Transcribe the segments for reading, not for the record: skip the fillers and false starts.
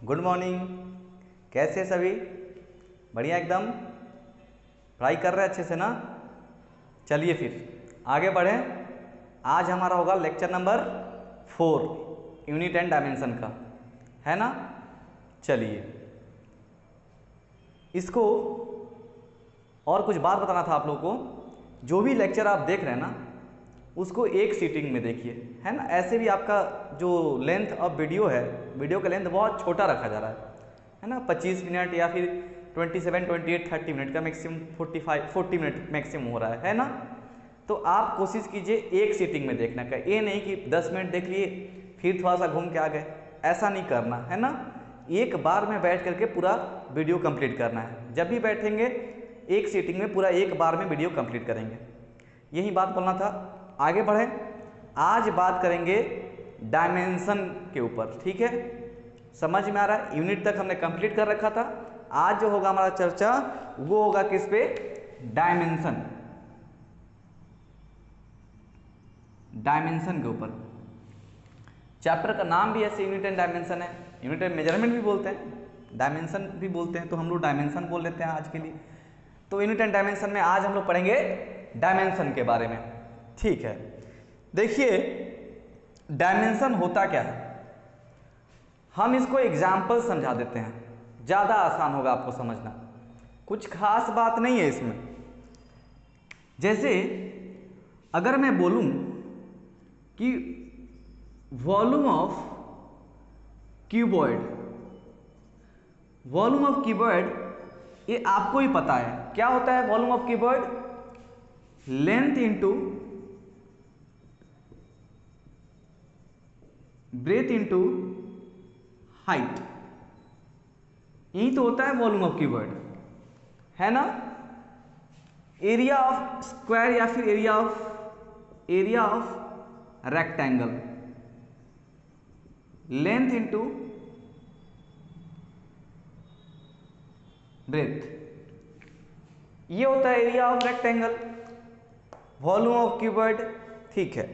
Good morning. कैसे सभी? बढ़िया एकदम। पढ़ाई कर रहे हैं अच्छे से ना? चलिए फिर आगे बढ़ें। आज हमारा होगा lecture number 4 unit and dimension का, है ना? चलिए इसको और कुछ बात बताना था आप लोगों को। जो भी लेक्चर आप देख रहे हैं ना उसको एक सीटिंग में देखिए, है ना? ऐसे भी आपका जो लेंथ ऑफ वीडियो है, वीडियो का लेंथ बहुत छोटा रखा जा रहा है ना? 25 मिनट या फिर 27, 28, 30 मिनट का मैक्सिमम 40 मिनट मैक्सिमम हो रहा है ना? तो आप कोशिश कीजिए एक सीटिंग में देखने का। ये नहीं कि 10 मिनट देख लिए फिर थोड़ा सा घूम के आ गए, ऐसा नहीं करना है ना। एक बार में बैठ करके पूरा वीडियो कंप्लीट करना है। जब भी बैठेंगे एक सीटिंग में पूरा एक बार में वीडियो कंप्लीट करेंगे। यही बात बोलना था। आगे बढ़ें। आज बात करेंगे डायमेंशन के ऊपर, ठीक है? समझ में आ रहा है? यूनिट तक हमने कंप्लीट कर रखा था। आज जो होगा हमारा चर्चा वो होगा किस पे? डायमेंशन। डायमेंशन के ऊपर। चैप्टर का नाम भी ऐसे यूनिट एंड डायमेंशन है। यूनिट एंड मेजरमेंट भी बोलते हैं, डायमेंशन भी बोलते हैं, तो हम लोग डायमेंशन बोल लेते हैं आज के लिए। तो यूनिट एंड डायमेंशन में आज हम लोग पढ़ेंगे डायमेंशन के बारे में, ठीक है? देखिए डायमेंशन होता क्या है, हम इसको एग्जाम्पल समझा देते हैं, ज़्यादा आसान होगा आपको समझना। कुछ खास बात नहीं है इसमें। जैसे अगर मैं बोलूं कि volume of cuboid, volume of cuboid ये आपको ही पता है क्या होता है। Volume of cuboid length into breadth into height, यही तो होता है वॉल्यूम ऑफ क्यूबॉइड, है ना? एरिया ऑफ स्क्वायर या फिर area of rectangle, length into breadth, ये होता है area of rectangle, volume of cuboid, ठीक है?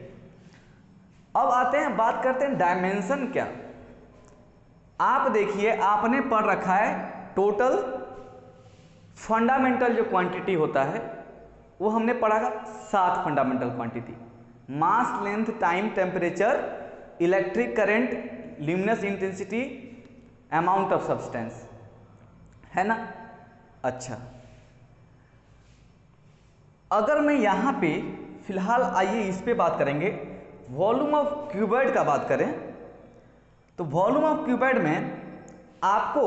अब आते हैं, बात करते हैं डायमेंशन क्या। आप देखिए आपने पढ़ रखा है टोटल फंडामेंटल जो क्वांटिटी होता है वो हमने पढ़ा था 7 fundamental quantity. Mass, length, time, temperature, electric current, luminous intensity, amount of substance, है ना? अच्छा, अगर मैं यहां पे फिलहाल आइए इस पे बात करेंगे, वॉल्यूम ऑफ क्यूबॉइड का बात करें तो वॉल्यूम ऑफ क्यूबॉइड में आपको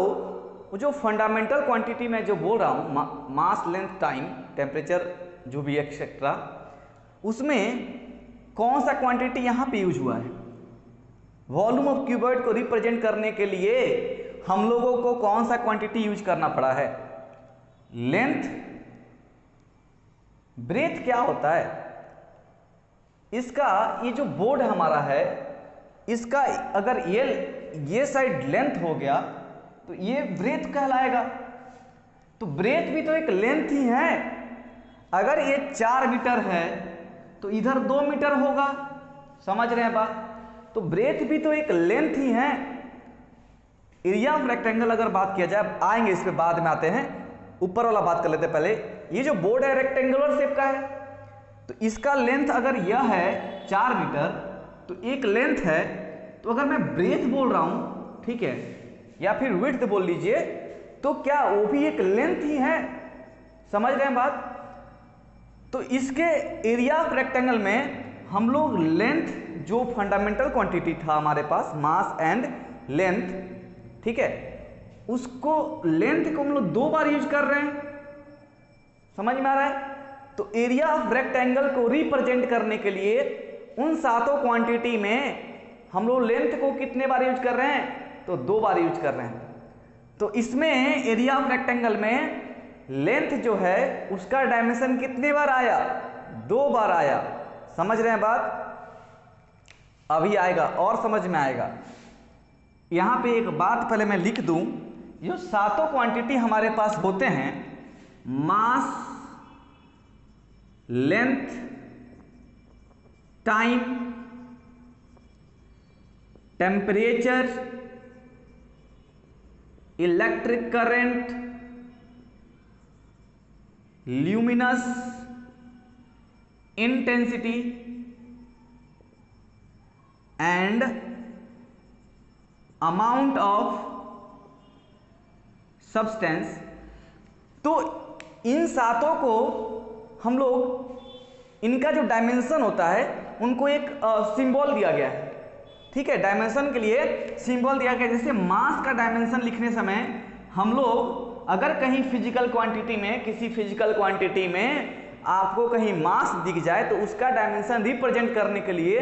वो जो फंडामेंटल क्वांटिटी में जो बोल रहा हूँ, मास, लेंथ, टाइम, टेम्परेचर, जो भी एक्सेट्रा, उसमें कौन सा क्वांटिटी यहाँ पे यूज हुआ है? वॉल्यूम ऑफ क्यूबॉइड को रिप्रेजेंट करने के लिए हम लोगों को कौन सा क्वांटिटी यूज करना पड़ा है? लेंथ। ब्रेथ क्या होता है? इसका ये जो बोर्ड हमारा है इसका अगर ये साइड लेंथ हो गया तो ये ब्रेथ कहलाएगा। तो ब्रेथ भी तो एक लेंथ ही है। अगर ये 4 मीटर है तो इधर 2 मीटर होगा, समझ रहे हैं बात? तो ब्रेथ भी तो एक लेंथ ही है। एरिया ऑफ रेक्टेंगल अगर बात किया जाए, आएंगे इस पे, बाद में आते हैं, ऊपर वाला बात कर लेते हैं पहले। ये जो बोर्ड है रेक्टेंगुलर शेप का है, तो इसका लेंथ अगर यह है 4 मीटर तो एक लेंथ है। तो अगर मैं ब्रेथ बोल रहा हूं, ठीक है, या फिर विड्थ बोल लीजिए, तो क्या वो भी एक लेंथ ही है? समझ रहे हैं बात? तो इसके एरिया ऑफ रेक्टेंगल में हम लोग लेंथ, जो फंडामेंटल क्वांटिटी था हमारे पास, मास एंड लेंथ, ठीक है, उसको लेंथ को हम लोग 2 बार यूज कर रहे हैं। समझ में आ रहा है? तो एरिया ऑफ रेक्टेंगल को रिप्रेजेंट करने के लिए उन 7 क्वांटिटी में हम लोग लेंथ को कितने बार यूज कर रहे हैं? तो 2 बार यूज कर रहे हैं। तो इसमें एरिया ऑफ रेक्टेंगल में लेंथ जो है उसका डायमेंशन कितने बार आया? 2 बार आया। समझ रहे हैं बात? अभी आएगा और समझ में आएगा। यहां पे एक बात पहले मैं लिख दूं, ये 7 क्वांटिटी हमारे पास होते हैं, mass, length, time, temperature, electric current, luminous intensity and amount of substance. तो इन सातों को हम लोग, इनका जो डायमेंशन होता है उनको एक सिंबल दिया गया है। ठीक है, डायमेंशन के लिए सिंबल दिया गया। जैसे मास का डायमेंशन लिखने समय हम लोग अगर कहीं फिजिकल क्वांटिटी में, किसी फिजिकल क्वांटिटी में आपको कहीं मास दिख जाए तो उसका डायमेंशन रिप्रेजेंट करने के लिए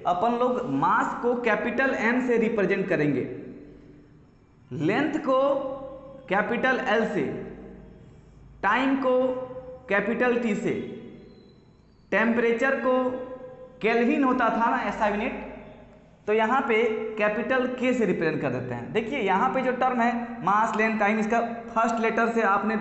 अपन लोग मास को कैपिटल M से रिप्रेजेंट करेंगे, लेंथ को कैपिटल L से, टाइम को कैपिटल T से, टेम्परेचर को केल्विन होता था ना SI यूनिट, तो यहाँ पे कैपिटल K से रिप्रेजेंट कर देते हैं। देखिए यहाँ पे जो टर्म है मास, लेंथ, टाइम, इसका फर्स्ट लेटर से आपने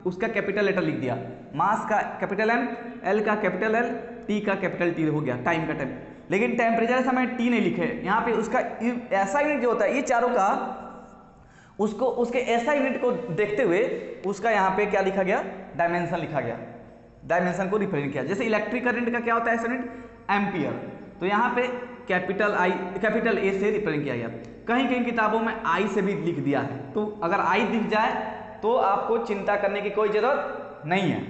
उसका कैपिटल लेटर लिख दिया। मास का कैपिटल M, L का कैपिटल L, T का कैपिटल T हो गया, टाइम का टाइम। लेकिन टेम्परेचर समय T नहीं लिखे यहाँ पे, उसका SI यूनिट जो होता है ये चारों का, उसको उसके SI यूनिट को देखते हुए उसका यहाँ पे क्या लिखा गया, डायमेंशन लिखा गया, डायमेंशन को रिप्रेजेंट किया। जैसे इलेक्ट्रिक करंट का क्या होता है SI यूनिट, एम्पियर, तो यहाँ पे कैपिटल A से रिप्रेजेंट किया गया। कहीं कहीं किताबों में I से भी लिख दिया है, तो अगर I दिख जाए तो आपको चिंता करने की कोई जरूरत नहीं है।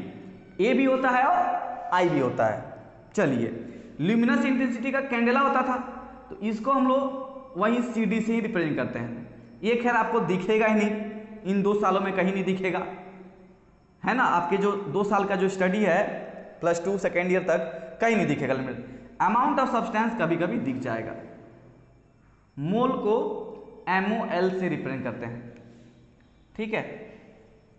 A भी होता है और I भी होता है। चलिए, ल्यूमिनस इंटेंसिटी का कैंडेला होता था, तो इसको हम लोग वही CD से ही रिप्रेजेंट करते हैं। ये खैर आपको दिखेगा ही नहीं, इन 2 सालों में कहीं नहीं दिखेगा, है ना। आपके जो 2 साल का जो स्टडी है +2 सेकेंड ईयर तक कहीं नहीं दिखेगा। अमाउंट ऑफ सब्सटेंस कभी कभी दिख जाएगा। मोल को MOL से रिप्रेजेंट करते हैं। ठीक है,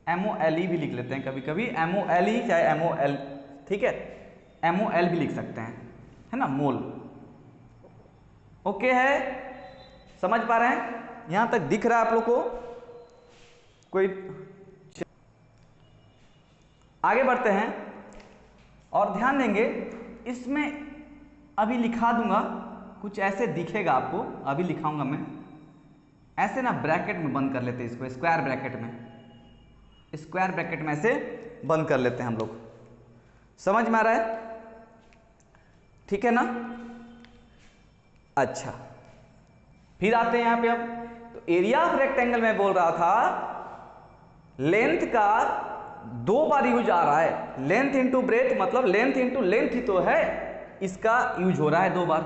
MOLE भी लिख लेते हैं कभी कभी, MOLE चाहे MOL, ठीक है, MOL भी लिख सकते हैं, है ना, मोल। ओके है, समझ पा रहे हैं, यहां तक दिख रहा है आप लोग को कोई? आगे बढ़ते हैं और ध्यान देंगे, इसमें अभी लिखा दूंगा, कुछ ऐसे दिखेगा आपको, अभी लिखाऊंगा मैं ऐसे ना, ब्रैकेट में बंद कर लेते हैं इसको, स्क्वायर ब्रैकेट में, स्क्वायर ब्रैकेट में ऐसे बंद कर लेते हैं हम लोग। समझ में आ रहा है? ठीक है ना। अच्छा, फिर आते हैं यहां पे। अब तो एरिया ऑफ रेक्टेंगल में बोल रहा था, लेंथ का 2 बार यूज आ रहा है, लेंथ इंटू ब्रेथ, मतलब लेंथ इंटू लेंथ ही तो है, इसका यूज हो रहा है 2 बार।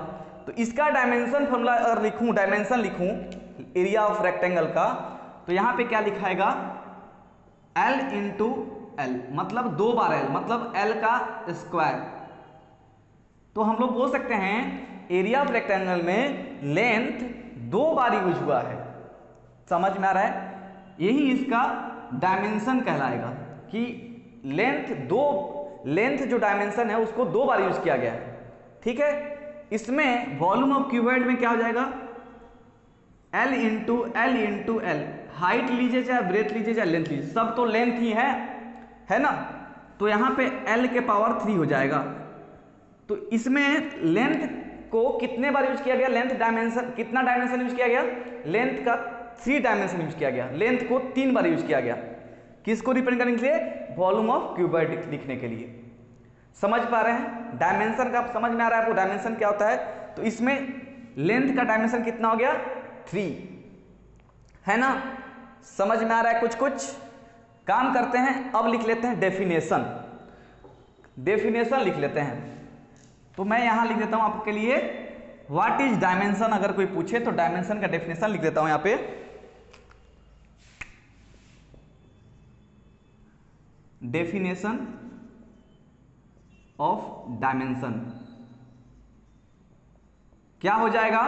तो इसका डायमेंशन फॉर्मूला अगर लिखूं, डायमेंशन लिखूं एरिया ऑफ रेक्टेंगल का, तो यहां पे क्या लिखा है, L इंटू L, मतलब 2 बार L, मतलब L का स्क्वायर। तो हम लोग बोल सकते हैं एरिया ऑफ रेक्टेंगल में लेंथ 2 बार यूज हुआ है। समझ में आ रहा है? यही इसका डायमेंशन कहलाएगा कि लेंथ जो डायमेंशन है उसको 2 बार यूज किया गया है। ठीक है, इसमें वॉल्यूम ऑफ क्यूबॉइड में क्या हो जाएगा, L इंटू L, हाइट लीजिए चाहे ब्रेथ लीजिए चाहे लेंथ लीजिए, सब तो लेंथ ही है ना। तो यहां पे L के पावर 3 हो जाएगा। तो इसमें लेंथ को कितने बार यूज किया गया, लेंथ डायमेंशन, कितना डायमेंशन यूज किया गया, लेंथ का 3 डायमेंशन यूज किया गया, लेंथ को 3 बार यूज किया गया। किसको रिप्रेजेंट करने के लिए, वॉल्यूम ऑफ क्यूबॉइड लिखने के लिए। समझ पा रहे हैं? डायमेंशन का समझ में आ रहा है आपको, डायमेंशन क्या होता है? तो इसमें लेंथ का डायमेंशन कितना हो गया, 3, है ना। समझ में आ रहा है? कुछ कुछ काम करते हैं, अब लिख लेते हैं डेफिनेशन, डेफिनेशन लिख लेते हैं। तो मैं यहां लिख देता हूं आपके लिए, व्हाट इज डायमेंशन, अगर कोई पूछे तो डायमेंशन का डेफिनेशन लिख देता हूं यहां पे। डेफिनेशन ऑफ डायमेंशन क्या हो जाएगा,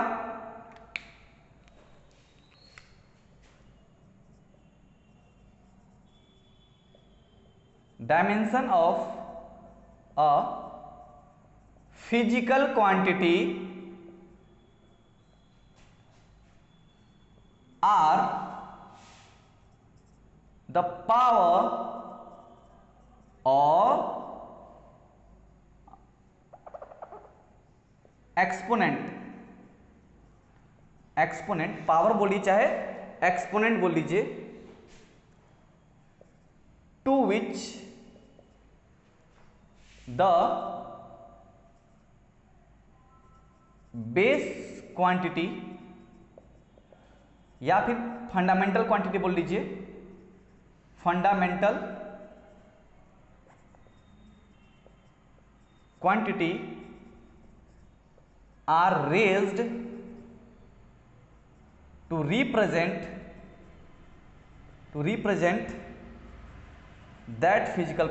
dimension of a physical quantity are the power of exponent, power बोलिए चाहे एक्सपोनेंट बोल लीजिए to which the base quantity, या फिर फंडामेंटल क्वांटिटी बोल लीजिए, fundamental quantity are raised to represent that physical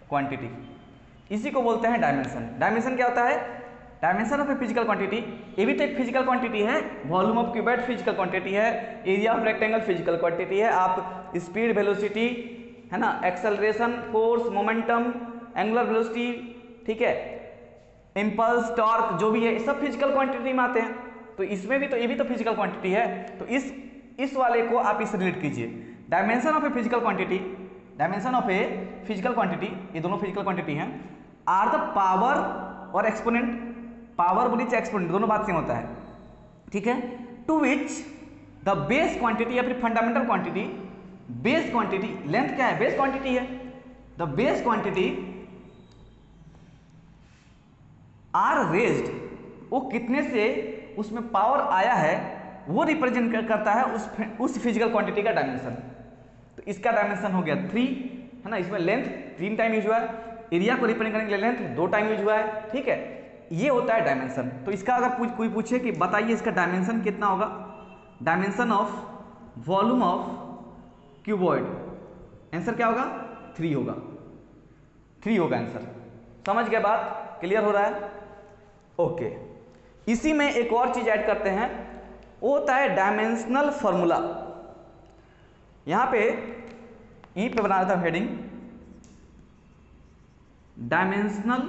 quantity, इसी को बोलते हैं डायमेंशन। डायमेंशन क्या होता है? Dimension of a physical quantity, ये भी तो एक फिजिकल क्वांटिटी है। Volume of cuboid physical quantity है, area of rectangle physical quantity है, आप स्पीड, वेलोसिटी, है ना, acceleration, force, momentum, angular velocity, ठीक है, इंपल्स, टॉर्क, जो भी है सब फिजिकल क्वांटिटी में आते हैं। तो इसमें भी तो, ये भी तो फिजिकल क्वांटिटी है। तो इस वाले को आप इससे रिलेट कीजिए। Dimension of a physical quantity, dimension of a physical quantity, ये दोनों फिजिकल क्वांटिटी हैं, आर द पावर और एक्सपोनेंट, पावर बोली चाहे एक्सपोनेंट, दोनों बात सेम होता है, ठीक है, to which the base quantity या फिर fundamental quantity, base quantity, length क्या है? बेस क्वांटिटी है। The base quantity are raised, वो कितने से उसमें पावर आया है वो रिप्रेजेंट करता है उस फिजिकल क्वांटिटी का डायमेंशन। तो इसका डायमेंशन हो गया 3, है ना, इसमें लेंथ 3 टाइम यूज हुआ है, एरिया को रिप्रेजेंट करने के लिए लेंथ 2 टाइम यूज हुआ है, ठीक है, ये होता है डायमेंशन। तो इसका अगर कोई पूछे कि बताइए इसका डायमेंशन कितना होगा, dimension of volume of cuboid, answer क्या होगा? 3 होगा, 3 होगा आंसर। समझ गए बात? क्लियर हो रहा है? ओके। इसी में एक और चीज ऐड करते हैं, वो होता है डायमेंशनल फॉर्मूला। यहां पे यहीं पे बना रहा था heading, dimensional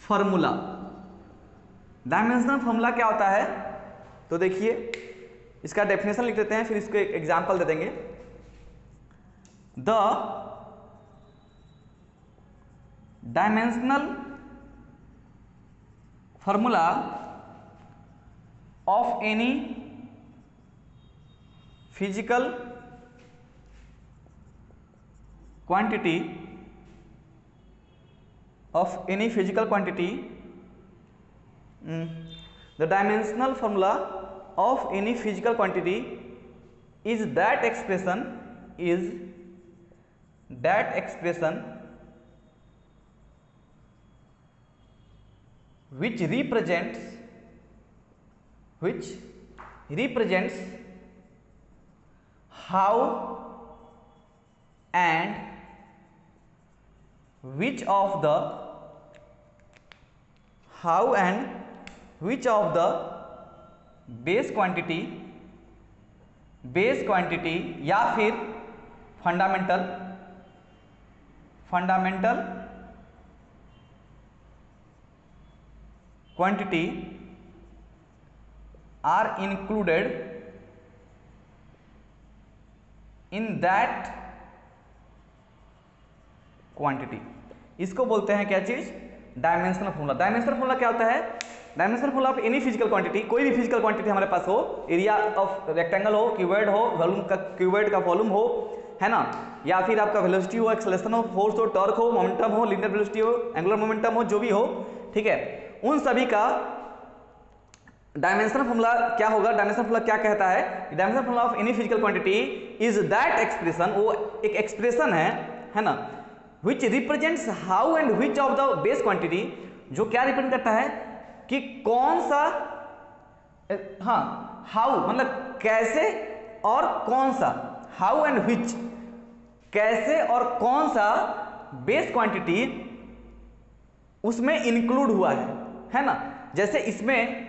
formula. Dimensional formula क्या होता है? तो देखिए, इसका डेफिनेशन लिख देते हैं, फिर इसको एक एग्जांपल दे देंगे। The dimensional formula of any physical quantity, the dimensional formula of any physical quantity is that expression which represents how and which of the base quantity या फिर fundamental quantity are included in that quantity. इसको बोलते हैं क्या चीज? Dimensional formula. Dimensional formula क्या होता है? Dimensional formula of any physical quantity, कोई भी फिजिकल क्वांटिटी हमारे पास हो, एरिया ऑफ रेक्टेंगल हो, क्यूबॉइड हो, वॉल्यूम का क्यूबॉइड का वॉल्यूम हो, है ना, या फिर आपका वेलोसिटी हो, एक्सेलरेशन हो, फोर्स हो, टॉर्क हो, मोमेंटम हो, लीनियर वेलोसिटी हो, एंगुलर मोमेंटम हो, जो भी हो, ठीक है, उन सभी का डायमेंशनल फॉर्मूला क्या होगा? डायमेंशनल फॉर्मूला क्या कहता है? Dimensional formula of any physical quantity is that expression, वो एक एक्सप्रेशन है ना, which represents how and which of the base quantity, जो क्या रिप्रेजेंट करता है कि कौन सा, हाँ, हाउ मतलब कैसे और कौन सा, हाउ एंड which, कैसे और कौन सा बेस क्वांटिटी उसमें इंक्लूड हुआ है ना। जैसे इसमें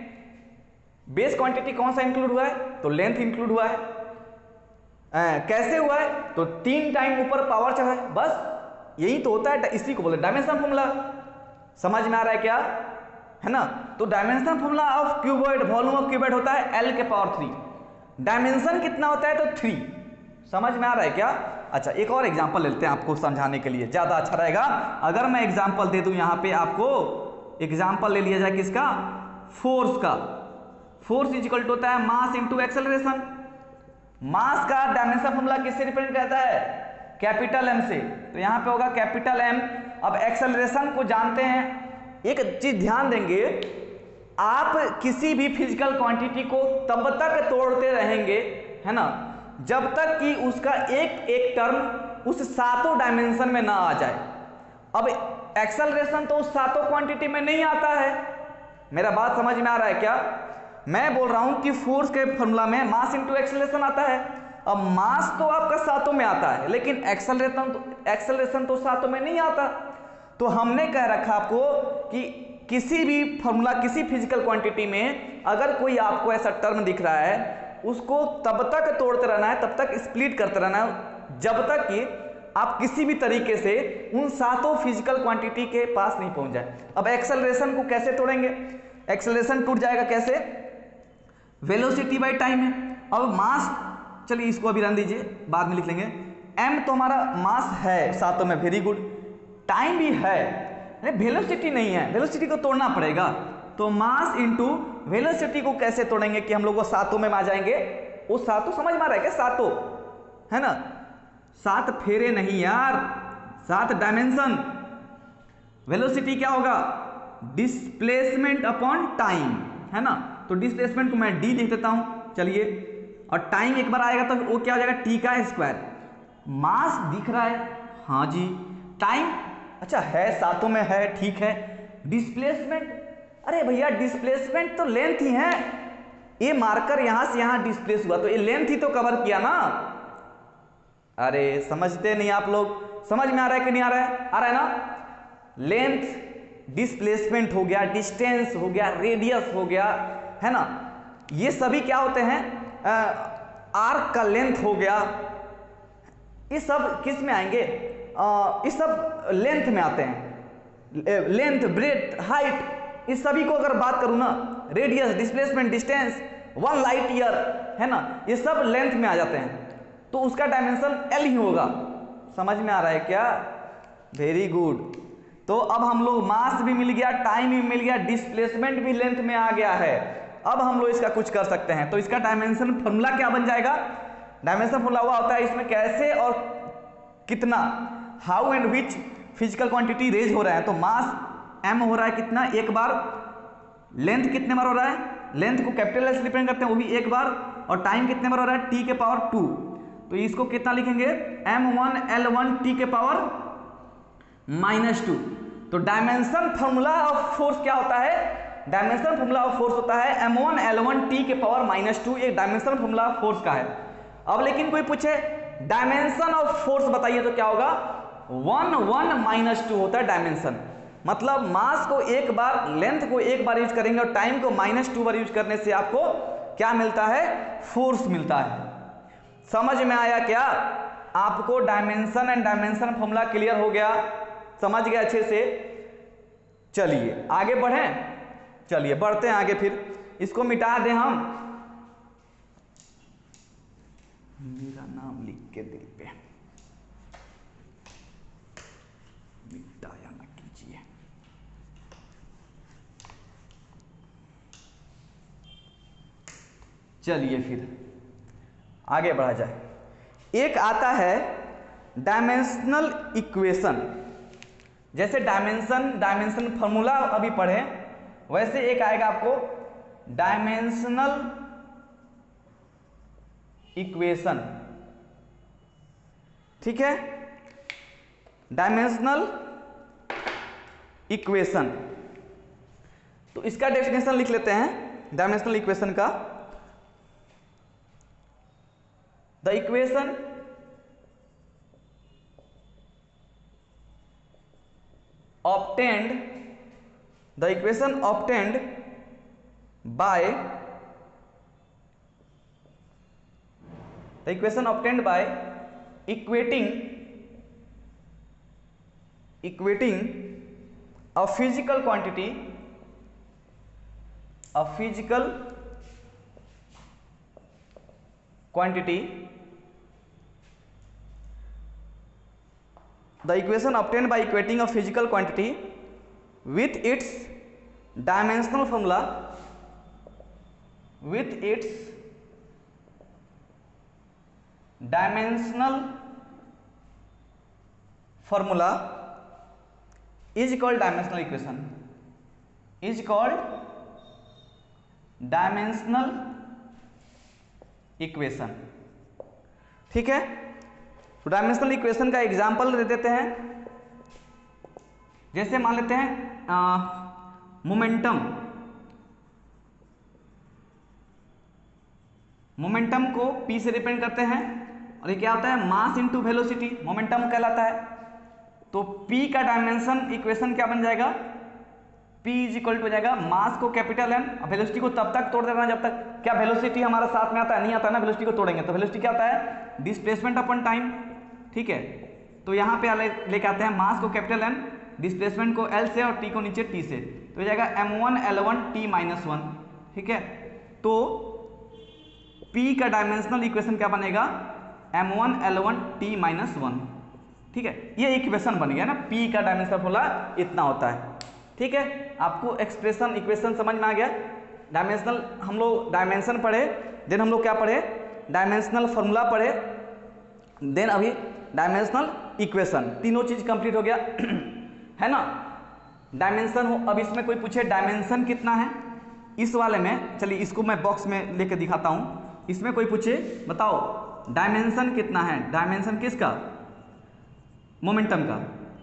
बेस क्वांटिटी कौन सा इंक्लूड हुआ है? तो लेंथ इंक्लूड हुआ है। कैसे हुआ है? तो 3 टाइम ऊपर पावर चढ़ा है, बस यही तो होता है, इसी को बोलते हैं डायमेंशनल फॉर्मूला। समझ में आ रहा है क्या? है ना। तो dimensional formula of cuboid, volume of cuboid होता है L के पावर 3। डायमेंशन कितना होता है? तो 3। समझ में आ रहा है क्या? अच्छा, एक और एग्जांपल लेते हैं आपको समझाने के लिए, ज्यादा अच्छा रहेगा अगर मैं एग्जांपल दे दूं। यहां पे आपको एग्जांपल ले लिया जाए किसका? फोर्स का। फोर्स इज इक्वल टू होता है मास इंटू एक्सेलरेशन। मास का डायमेंशन फॉर्मूला किससे रिप्रेजेंट करता है? कैपिटल एम से। तो यहां पे होगा कैपिटल एम। अब एक्सेलरेशन को जानते हैं। एक चीज ध्यान देंगे, आप किसी भी फिजिकल क्वांटिटी को तब तक तोड़ते रहेंगे, है ना, जब तक कि उसका एक एक टर्म उस सातों डायमेंशन में ना आ जाए। अब एक्सेलरेशन तो उस सातों क्वांटिटी में नहीं आता है। मेरा बात समझ में आ रहा है क्या? मैं बोल रहा हूं कि फोर्स के फॉर्मूला में मास इंटू एक्सेलरेशन आता है। अब मास तो आपका सातों में आता है, लेकिन एक्सेलरेशन तो सातों में नहीं आता। तो हमने कह रखा आपको कि किसी भी फॉर्मूला, किसी फिजिकल क्वांटिटी में अगर कोई आपको ऐसा टर्म दिख रहा है, उसको तब तक तोड़ते रहना है, तब तक स्प्लिट करते रहना है, जब तक कि आप किसी भी तरीके से उन सातों फिजिकल क्वांटिटी के पास नहीं पहुंच जाए। अब एक्सेलरेशन को कैसे तोड़ेंगे? एक्सेलरेशन टूट जाएगा कैसे? वेलोसिटी बाई टाइम है। अब मास, चलिए इसको अभी रहने दीजिए, बाद में लिख लेंगे। m तो हमारा मास है सातों में, वेरी गुड। टाइम भी है, वेलोसिटी नहीं है, वेलोसिटी को तोड़ना पड़ेगा। तो मास इंटू वेलोसिटी को कैसे तोड़ेंगे कि हम लोग वो सातों में आ जाएंगे? वो सातों समझ में आ रहा है क्या? सातों, है ना, सात फेरे नहीं यार, सात डायमेंशन। वेलोसिटी क्या होगा? डिस्प्लेसमेंट अपॉन टाइम, है ना। तो डिस्प्लेसमेंट को मैं d लिख देता हूं, चलिए। और टाइम एक बार आएगा तो वो क्या हो जाएगा? t का स्क्वायर। मास दिख रहा है, हाँ जी। टाइम, अच्छा है, सातों में है, ठीक है। डिस्प्लेसमेंट, अरे भैया डिस्प्लेसमेंट तो लेंथ ही है। ये मार्कर यहां से यहां डिस्प्लेस हुआ तो ये लेंथ ही तो कवर किया ना। अरे समझते नहीं आप लोग? समझ में आ रहा है कि नहीं आ रहा है? आ रहा है ना। लेंथ, डिस्प्लेसमेंट हो गया, डिस्टेंस हो गया, रेडियस हो गया, है ना, ये सभी क्या होते हैं? आर्क का लेंथ हो गया। ये सब किस में आएंगे? ये सब लेंथ में आते हैं। लेंथ, ब्रेथ, हाइट, इस सभी को अगर बात करूं ना, radius, displacement, distance, 1 light year, है ना, ये सब लेंथ में आ जाते हैं। तो उसका डायमेंशन L ही होगा। समझ में आ रहा है क्या? Very good. तो अब हम लोग मास भी मिल गया, टाइम भी मिल गया, डिस्प्लेसमेंट भी लेंथ में आ गया है। अब हम लोग इसका कुछ कर सकते हैं। तो इसका डायमेंशन फॉर्मूला क्या बन जाएगा? डायमेंशन फॉर्मूला हुआ होता है इसमें कैसे और कितना, how and which physical quantity raise हो रहा है। तो मास m हो रहा है कितना? एक बार। लेंथ कितने बार हो रहा है? लेंथ को कैपिटल एल से रिप्रेजेंट करते हैं, वो भी एक बार। और टाइम कितने बार हो रहा है? t के पावर 2। तो इसको कितना लिखेंगे? m1 L1 t के पावर -2। तो डायमेंशन फॉर्मूला ऑफ फोर्स क्या होता है? डायमेंशन फॉर्मूला ऑफ फोर्स होता है m1 L1 t के पावर -2। एक डायमेंशन फॉर्मूला ऑफ फोर्स का है। अब लेकिन कोई पूछे डायमेंशन ऑफ फोर्स बताइए, तो क्या होगा? 1 1 -2 होता है डायमेंशन। मतलब मास को एक बार, लेंथ को एक बार यूज करेंगे और टाइम को -2 बार यूज करने से आपको क्या मिलता है? फोर्स मिलता है। समझ में आया क्या? आपको dimension and dimension formula clear हो गया? समझ गए अच्छे से? चलिए आगे बढ़ें। चलिए बढ़ते हैं आगे, फिर इसको मिटा दें हम। मेरा नाम लिख के दिल पे मिटाया ना कीजिए। चलिए फिर आगे बढ़ा जाए। एक आता है डायमेंशनल इक्वेशन। जैसे डायमेंशन फॉर्मूला अभी पढ़े, वैसे एक आएगा आपको डायमेंशनल इक्वेशन। ठीक है, डायमेंशनल इक्वेशन। तो इसका डेफिनेशन लिख लेते हैं डायमेंशनल इक्वेशन का। The equation obtained by equating a physical quantity the equation obtained by equating a physical quantity with its dimensional formula with its dimensional formula is called dimensional equation, is called dimensional equation. ठीक है, तो dimensional equation का example दे देते हैं। जैसे मान लेते हैं मोमेंटम को p से रिप्रेजेंट करते हैं, और ये क्या होता है, मास इनटू वेलोसिटी, मोमेंटम कहलाता है। तो p का डायमेंशन इक्वेशन क्या बन जाएगा, p इज इक्वल टू हो जाएगा मास को कैपिटल M, वेलोसिटी को तब तक तोड़ देना जब तक, क्या वेलोसिटी हमारा साथ में आता है, नहीं आता ना, वेलोसिटी को तोड़ेंगे तो वेलोसिटी क्या होता है, डिस्प्लेसमेंट अपॉन टाइम। ठीक है, तो यहाँ पे लेके आते हैं मास को कैपिटल M, डिस्प्लेसमेंट को L से और t को नीचे t से, तो हो जाएगा m1 L1 t माइनस 1। ठीक है, तो p का डायमेंशनल इक्वेशन क्या बनेगा, m1 L1 t माइनस 1। ठीक है, ये इक्वेशन बन गया ना, p का डायमेंशनल फॉर्मूला इतना होता है। ठीक है, आपको एक्सप्रेशन इक्वेशन समझ में आ गया। डायमेंशनल हम लोग डायमेंशन पढ़े, देन हम लोग क्या पढ़े, डायमेंशनल फॉर्मूला पढ़े, देन अभी डायमेंशनल इक्वेशन, तीनों चीज कंप्लीट हो गया है ना। डायमेंशन हो, अब इसमें कोई पूछे डायमेंशन कितना है, इस वाले में, चलिए इसको मैं बॉक्स में लेके दिखाता हूं। इसमें कोई पूछे बताओ डायमेंशन कितना है, डायमेंशन किसका, मोमेंटम का,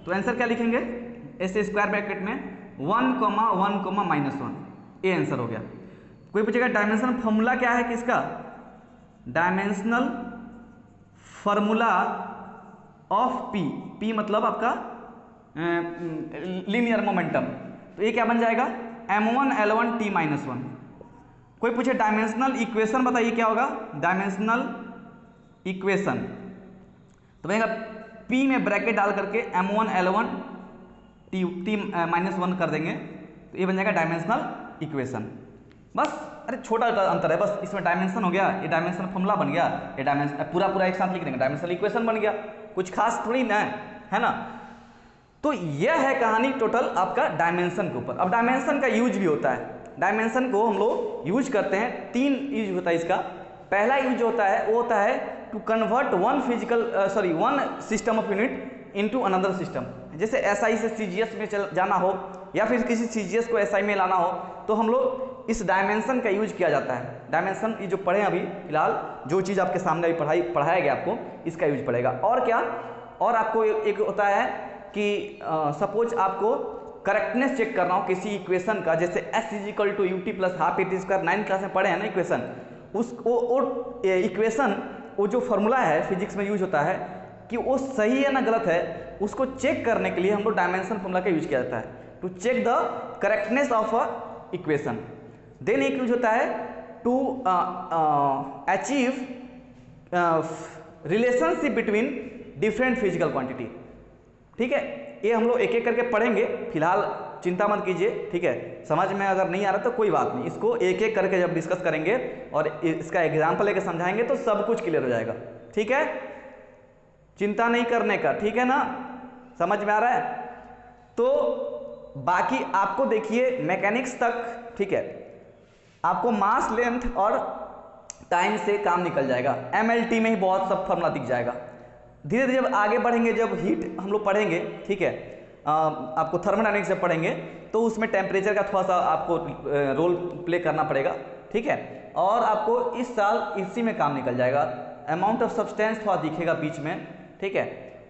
तो आंसर क्या लिखेंगे, ऐसे स्क्वायर ब्रैकेट में 1,1,-1, ये आंसर हो गया। कोई पूछेगा डायमेंशन फॉर्मूला क्या है किसका, dimensional formula of p, p मतलब आपका लीनियर मोमेंटम, तो ये क्या बन जाएगा, m1 L1 t माइनस 1। कोई पूछे डायमेंशनल इक्वेशन बताइए क्या होगा, डायमेंशनल इक्वेशन तो बनेगा p में ब्रैकेट डाल करके m1 L1 t माइनस 1 कर देंगे, तो ये बन जाएगा डायमेंशनल इक्वेशन। बस, अरे छोटा अंतर है बस, इसमें डायमेंशन हो गया, ये डायमेंशनल फॉर्मूला बन गया, ये डायमेंशन पूरा एक साथ लिख देंगे, डायमेंशनल इक्वेशन बन गया, कुछ खास थोड़ी ना है ना। तो यह है कहानी टोटल आपका डायमेंशन के ऊपर। अब डायमेंशन का यूज भी होता है, डायमेंशन को हम लोग यूज करते हैं, 3 यूज होता है इसका। पहला यूज होता है वो होता है to convert one system of unit into another system. जैसे SI से CGS में जाना हो, या फिर किसी CGS को SI में लाना हो, तो हम लोग इस डायमेंशन का यूज किया जाता है। डायमेंशन ये जो पढ़े अभी फिलहाल, जो चीज़ आपके सामने अभी पढ़ाया गया आपको, इसका यूज पड़ेगा। और क्या, और आपको एक होता है कि सपोज आपको करेक्टनेस चेक करना हो किसी इक्वेशन का, जैसे s इज इक्वल टू ut plus half a t square, 9th class में पढ़े हैं ना इक्वेशन, उस इक्वेशन वो जो फॉर्मूला है फिजिक्स में यूज होता है कि वो सही है ना गलत है, उसको चेक करने के लिए हम लोग डायमेंशन फॉर्मूला का यूज किया जाता है, to check the correctness of a equation. Then एक यूज होता है to achieve relationship between different physical quantity. ठीक है, ये हम लोग एक एक करके पढ़ेंगे, फिलहाल चिंता मत कीजिए। ठीक है, समझ में अगर नहीं आ रहा तो कोई बात नहीं, इसको एक एक करके जब डिस्कस करेंगे और इसका एग्जाम्पल लेके समझाएंगे तो सब कुछ क्लियर हो जाएगा। ठीक है, चिंता नहीं करने का, ठीक है ना, समझ में आ रहा है। तो बाकी आपको देखिए मैकेनिक्स तक, ठीक है, आपको मास लेंथ और टाइम से काम निकल जाएगा, MLT में ही बहुत सब फॉर्मूला दिख जाएगा। धीरे धीरे जब आगे बढ़ेंगे, जब हीट हम लोग पढ़ेंगे, ठीक है, आपको थर्मोडायनेमिक्स से पढ़ेंगे, तो उसमें टेम्परेचर का थोड़ा सा आपको रोल प्ले करना पड़ेगा। ठीक है, और आपको इस साल इसी में काम निकल जाएगा, अमाउंट ऑफ सब्सटेंस थोड़ा दिखेगा बीच में। ठीक है,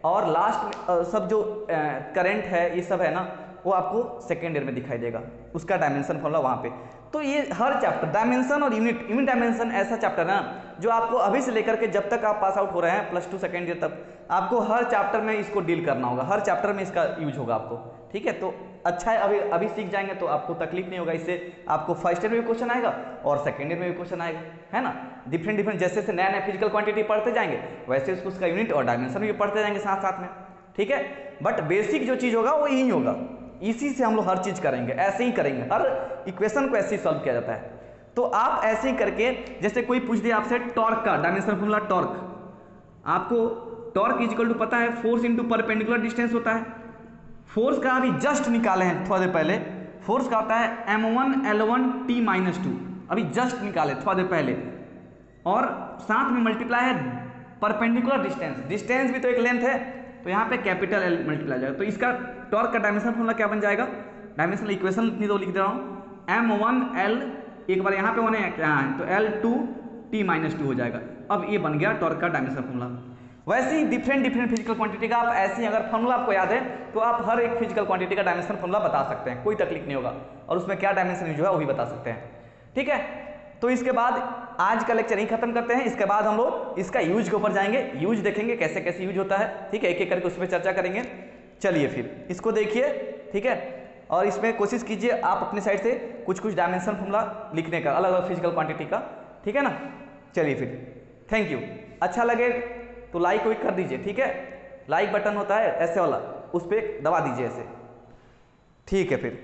और लास्ट में सब जो करंट है ये सब है ना, वो आपको सेकेंड ईयर में दिखाई देगा, उसका डायमेंशन फॉर्मूला वहाँ पे। तो ये हर चैप्टर डायमेंशन और यूनिट डायमेंशन ऐसा चैप्टर है ना जो आपको अभी से लेकर के जब तक आप पास आउट हो रहे हैं +2 सेकेंड ईयर तक, आपको हर चैप्टर में इसको डील करना होगा, हर चैप्टर में इसका यूज होगा आपको। ठीक है, तो अच्छा है, अभी सीख जाएंगे तो आपको तकलीफ नहीं होगा, इससे आपको फर्स्ट ईयर में भी क्वेश्चन आएगा और सेकेंड ईयर में भी क्वेश्चन आएगा, है ना। डिफरेंट जैसे नया नया फिजिकल क्वांटिटी पढ़ते जाएंगे, वैसे उसका यूनिट और डायमेंशन भी पढ़ते जाएंगे साथ साथ में। ठीक है, बट बेसिक जो चीज़ होगा वो यही होगा, इसी से हम लोग हर चीज़ करेंगे, ऐसे ही करेंगे, हर इक्वेशन को ऐसे ही सॉल्व किया जाता है। तो आप ऐसे ही करके, जैसे कोई पूछ दिया आपसे टॉर्क का डायमेंशन फॉर्मूला, टॉर्क, आपको टॉर्क इज इक्वल टू पता है फोर्स इंटू परपेंडिकुलर डिस्टेंस होता है। फोर्स का अभी जस्ट निकाले हैं थोड़ा देर पहले, फोर्स का होता है m1 L1 t माइनस 2, अभी जस्ट निकाले थोड़ा देर पहले, और साथ में मल्टीप्लाई है परपेंडिकुलर डिस्टेंस, डिस्टेंस भी तो एक लेंथ है, तो यहाँ पे कैपिटल एल मल्टीप्लाई हो जाएगा। तो इसका टॉर्क का डायमेंशन फॉर्मूला क्या बन जाएगा, डायमेंशनल इक्वेशन इतनी तो लिख दे रहा हूँ, m1l, एक बार यहाँ पे 1 है क्या है, तो L2t-2 हो जाएगा। अब ये बन गया टॉर्क का डायमेंशनल फॉर्मूला। वैसे ही डिफरेंट फिजिकल क्वांटिटी का आप ऐसे ही अगर फॉर्मूला आपको याद है तो आप हर एक फिजिकल क्वांटिटी का डायमेंशन फॉर्मूला बता सकते हैं, कोई तकलीफ नहीं होगा, और उसमें क्या डायमेंशन यूज है वो भी बता सकते हैं। ठीक है, तो इसके बाद आज का लेक्चर ही खत्म करते हैं। इसके बाद हम लोग इसका यूज के ऊपर जाएंगे, यूज देखेंगे कैसे कैसे यूज होता है। ठीक है, एक एक करके उस पर चर्चा करेंगे। चलिए फिर इसको देखिए, ठीक है, और इसमें कोशिश कीजिए आप अपनी साइड से कुछ कुछ डायमेंशन फॉर्मूला लिखने का अलग अलग फिजिकल क्वांटिटी का। ठीक है ना, चलिए फिर, थैंक यू। अच्छा लगे तो लाइक वाइक कर दीजिए, ठीक है, लाइक बटन होता है ऐसे वाला, उस पर दबा दीजिए ऐसे। ठीक है फिर।